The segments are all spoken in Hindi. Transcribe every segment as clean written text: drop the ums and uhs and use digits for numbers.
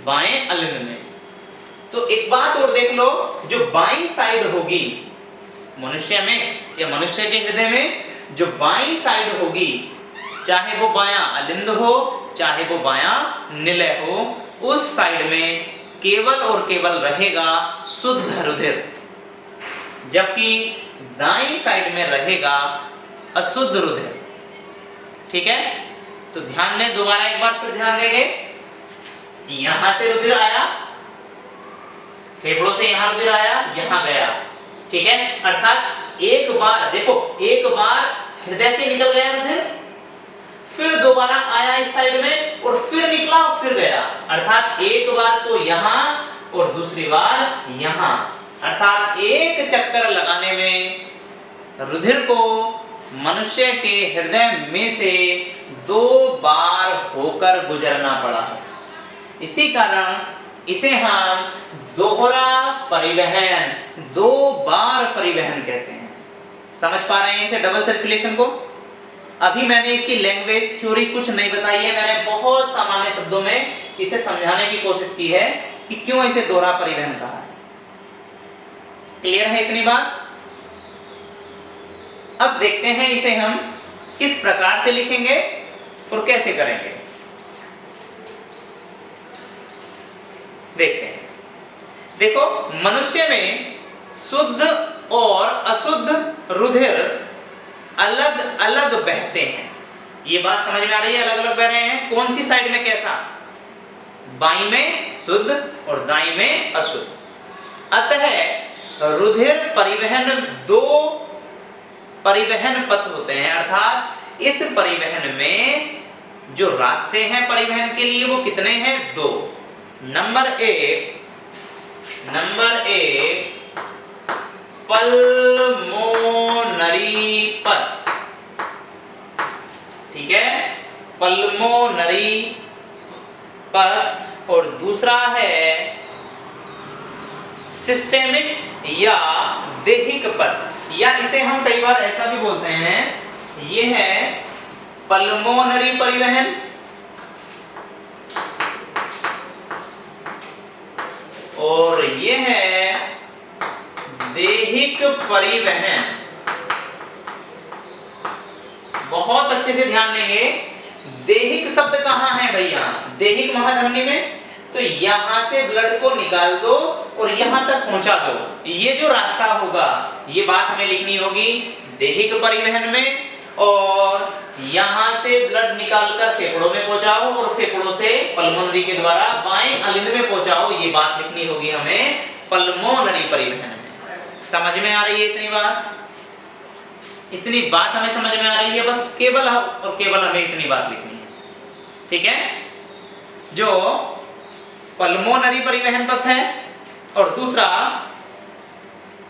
बाएं अलिंद में। तो एक बात और देख लो, जो बाईं साइड होगी मनुष्य में या मनुष्य के हृदय में, जो बाईं साइड होगी, चाहे वो बायां अलिंद हो चाहे वो बायां निलय हो, उस साइड में केवल और केवल रहेगा शुद्ध रुधिर, जबकि दाईं साइड में रहेगा अशुद्ध रुधिर। ठीक है, तो ध्यान दें, दोबारा एक बार फिर ध्यान देंगे। यहां से रुधिर आया, फेफड़ों से यहां रुधिर आया, यहां गया। ठीक है, अर्थात एक बार देखो, एक बार हृदय से निकल गया रुधिर, फिर दोबारा आया इस साइड में और फिर निकला और फिर गया। अर्थात एक बार तो यहां और दूसरी बार यहां, अर्थात एक चक्कर लगाने में रुधिर को मनुष्य के हृदय में से 2 बार होकर गुजरना पड़ा है। इसी कारण इसे हम दोहरा परिवहन, 2 बार परिवहन कहते हैं। समझ पा रहे हैं इसे, डबल सर्कुलेशन को? अभी मैंने इसकी लैंग्वेज थ्योरी कुछ नहीं बताई है, मैंने बहुत सामान्य शब्दों में इसे समझाने की कोशिश की है कि क्यों इसे दोहरा परिवहन कहा है। क्लियर है इतनी बात? अब देखते हैं इसे हम किस प्रकार से लिखेंगे और कैसे करेंगे। देखते हैं। देखो, मनुष्य में शुद्ध और अशुद्ध रुधिर अलग अलग बहते हैं। ये बात समझ में आ रही है? अलग अलग बह रहे हैं। कौन सी साइड में कैसा? बाईं में शुद्ध और दाईं में अशुद्ध। अतः रुधिर परिवहन 2 परिवहन पथ होते हैं, अर्थात इस परिवहन में जो रास्ते हैं परिवहन के लिए वो कितने हैं? 2। नंबर 1 पल्मोनरी पथ। ठीक है, पल्मोनरी पथ, और दूसरा है सिस्टेमिक या देहिक पथ, या इसे हम कई बार ऐसा भी बोलते हैं, ये है पल्मोनरी परिवहन और ये है देहिक परिवहन। बहुत अच्छे से ध्यान देंगे। देहिक शब्द कहां है भैया? देहिक महाधमनी में। तो यहां से ब्लड को निकाल दो और यहां तक पहुंचा दो, ये जो रास्ता होगा, ये बात हमें लिखनी होगी देहिक परिवहन में। और यहां से ब्लड निकालकर फेफड़ों में पहुंचाओ और फेफड़ों से पल्मोनरी के द्वारा बाएं अलिंद में पहुंचाओ, ये बात लिखनी होगी हमें पल्मोनरी परिवहन में। समझ में आ रही है इतनी बात? इतनी बात हमें समझ में आ रही है, बस केवल और केवल हमें इतनी बात लिखनी है। ठीक है, जो पल्मोनरी परिवहन पथ है और दूसरा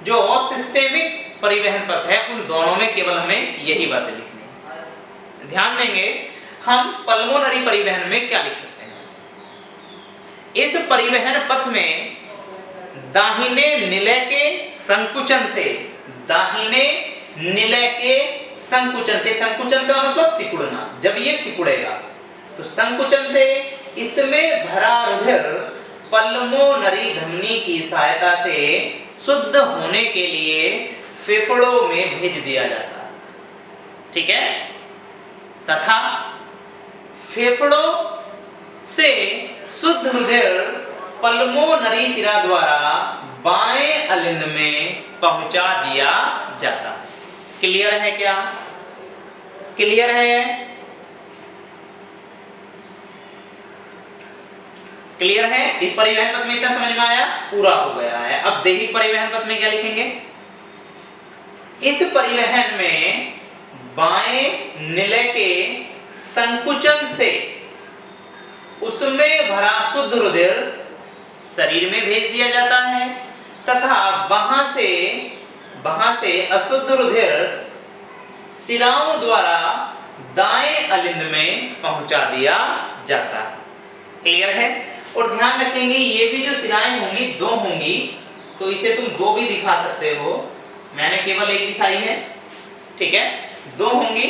जो सिस्टेमिक परिवहन पथ है, उन दोनों में केवल हमें यही बातें लिखनी है। ध्यान देंगे, हम पल्मोनरी परिवहन में क्या लिख सकते हैं? इस परिवहन पथ में दाहिने निलय के संकुचन से, दाहिने निलय के संकुचन से, संकुचन का मतलब सिकुड़ना, जब ये सिकुड़ेगा तो संकुचन से इसमें भरा रुधिर पल्मोनरी धमनी की सहायता से शुद्ध होने के लिए फेफड़ों में भेज दिया जाता है। ठीक है, तथा फेफड़ों से शुद्ध रुधिर पल्मोनरी सिरा द्वारा बाएं अलिंद में पहुंचा दिया जाता है। क्लियर है क्या? क्लियर है? क्लियर है? इस परिवहन पथ में इतना समझ में आया? पूरा हो गया है। अब दैहिक परिवहन पथ में क्या लिखेंगे? इस परिवहन में बाएं निलय के संकुचन से उसमें भरा शुद्ध रुधिर शरीर में भेज दिया जाता है तथा वहां से अशुद्ध रुधिर सिराओं द्वारा दाएं अलिंद में पहुंचा दिया जाता है। क्लियर है? और ध्यान रखेंगे, ये भी जो सिराएं होंगी 2 होंगी, तो इसे तुम 2 भी दिखा सकते हो, मैंने केवल 1 दिखाई है। ठीक है, 2 होंगी।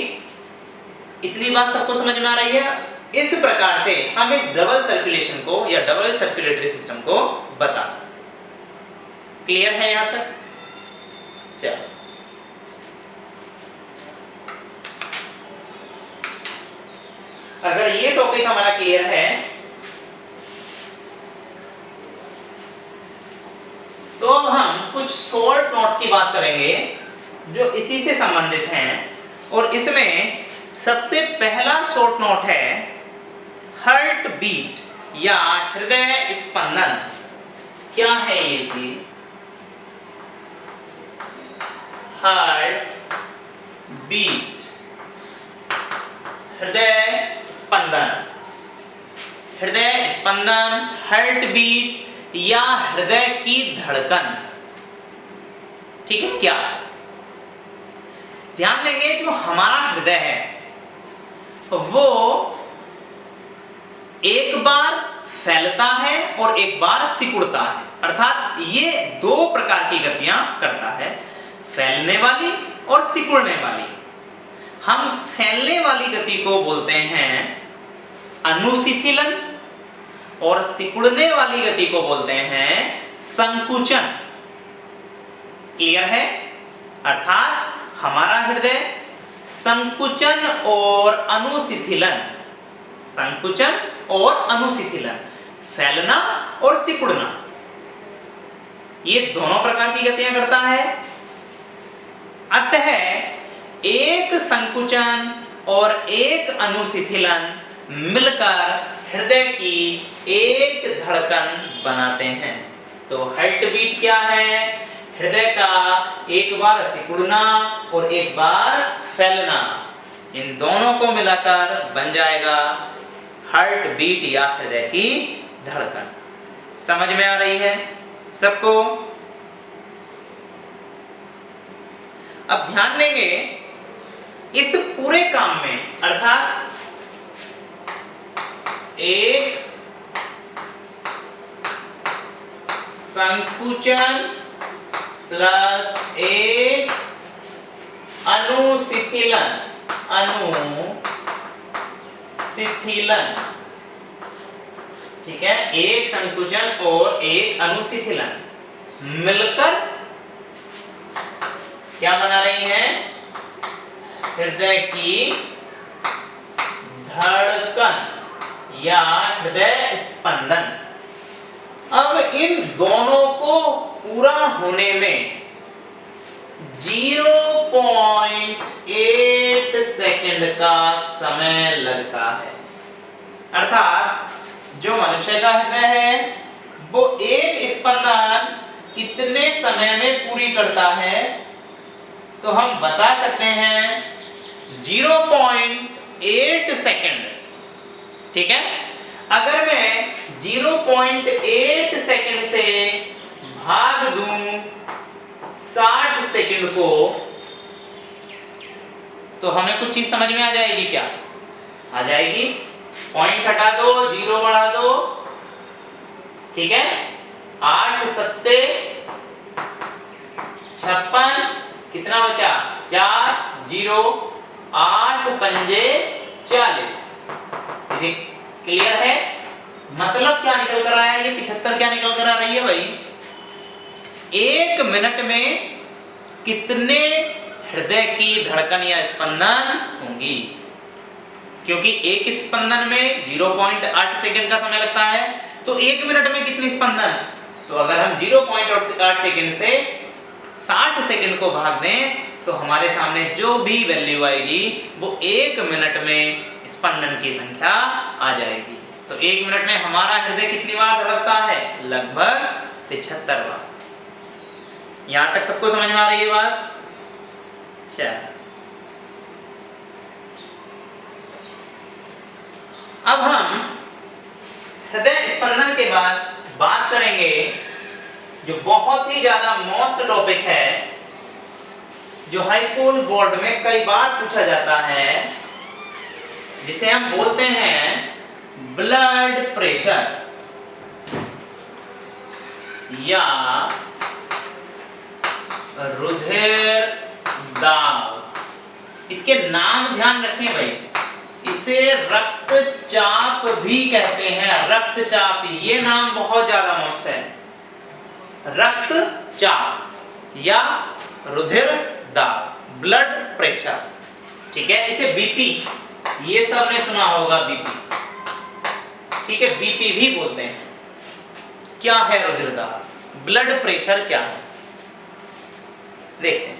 इतनी बात सबको समझ में आ रही है? इस प्रकार से हम इस डबल सर्कुलेशन को या डबल सर्कुलेटरी सिस्टम को बता सकते। क्लियर है यहां तक? चलो, अगर ये टॉपिक हमारा क्लियर है तो अब हम कुछ शॉर्ट नोट्स की बात करेंगे जो इसी से संबंधित हैं। और इसमें सबसे पहला शॉर्ट नोट है हार्ट बीट या हृदय स्पंदन। क्या है ये चीज? हार्ट बीट, हृदय स्पंदन। हृदय स्पंदन, हार्ट बीट या हृदय की धड़कन, ठीक है? क्या है? ध्यान देंगे, जो हमारा हृदय है वो एक बार फैलता है और एक बार सिकुड़ता है, अर्थात ये दो प्रकार की गतियां करता है, फैलने वाली और सिकुड़ने वाली। हम फैलने वाली गति को बोलते हैं अनुशिथिलन और सिकुड़ने वाली गति को बोलते हैं संकुचन। क्लियर है? अर्थात हमारा हृदय संकुचन और अनुशिथिलन, संकुचन और अनुशिथिलन, फैलना और सिकुड़ना, ये दोनों प्रकार की गतियां करता है। अतः एक संकुचन और एक अनुशिथिलन मिलकर हृदय की एक धड़कन बनाते हैं। तो हार्ट बीट क्या है? हृदय का एक बार सिकुड़ना और एक बार फैलना, इन दोनों को मिलाकर बन जाएगा हार्ट बीट या हृदय की धड़कन। समझ में आ रही है सबको? अब ध्यान देंगे, इस पूरे काम में अर्थात एक संकुचन प्लस एक अनुशिथिलन, ठीक है? एक संकुचन और एक अनुशिथिलन मिलकर क्या बना रही हैं? हृदय की धड़कन या हृदय स्पंदन। अब इन दोनों को पूरा होने में 0.8 सेकंड का समय लगता है। अर्थात जो मनुष्य का हृदय है वो एक स्पंदन कितने समय में पूरी करता है? तो हम बता सकते हैं 0.8 सेकंड। ठीक है? अगर मैं 0.8 सेकंड से भाग दूं 60 सेकंड को, तो हमें कुछ चीज समझ में आ जाएगी क्या? आ जाएगी। पॉइंट हटा दो, 0 बढ़ा दो, ठीक है? 8 सत्ते 56, कितना बचा? 4 0, 8 पंजे 40। क्लियर है? मतलब क्या निकल कर आया? ये 75 क्या निकल कर आ रही है भाई? 1 मिनट में कितने हृदय की धड़कन या स्पंदन होंगी? क्योंकि एक स्पंदन में 0.8 सेकंड का समय लगता है, तो 1 मिनट में कितनी स्पंदन? तो अगर हम 0.8 सेकंड से 60 सेकंड को भाग दें तो हमारे सामने जो भी वैल्यू आएगी वो 1 मिनट में स्पंदन की संख्या आ जाएगी। तो 1 मिनट में हमारा हृदय कितनी बार धड़कता है? लगभग 75 बार। यहां तक सबको समझ में आ रही है बात? चल, अब हम हृदय स्पंदन के बाद बात करेंगे जो बहुत ही ज्यादा मोस्ट टॉपिक है, जो हाई स्कूल बोर्ड में कई बार पूछा जाता है, जिसे हम बोलते हैं ब्लड प्रेशर या रुधिर दाब। इसके नाम ध्यान रखें भाई, इसे रक्तचाप भी कहते हैं। रक्तचाप, ये नाम बहुत ज्यादा मस्त है। रक्तचाप या रुधिर दाब, ब्लड प्रेशर, ठीक है। इसे बीपी, ये सबने सुना होगा, बीपी, ठीक है, बीपी भी बोलते हैं। क्या है रुधिर दाब, ब्लड प्रेशर क्या है, देखते हैं।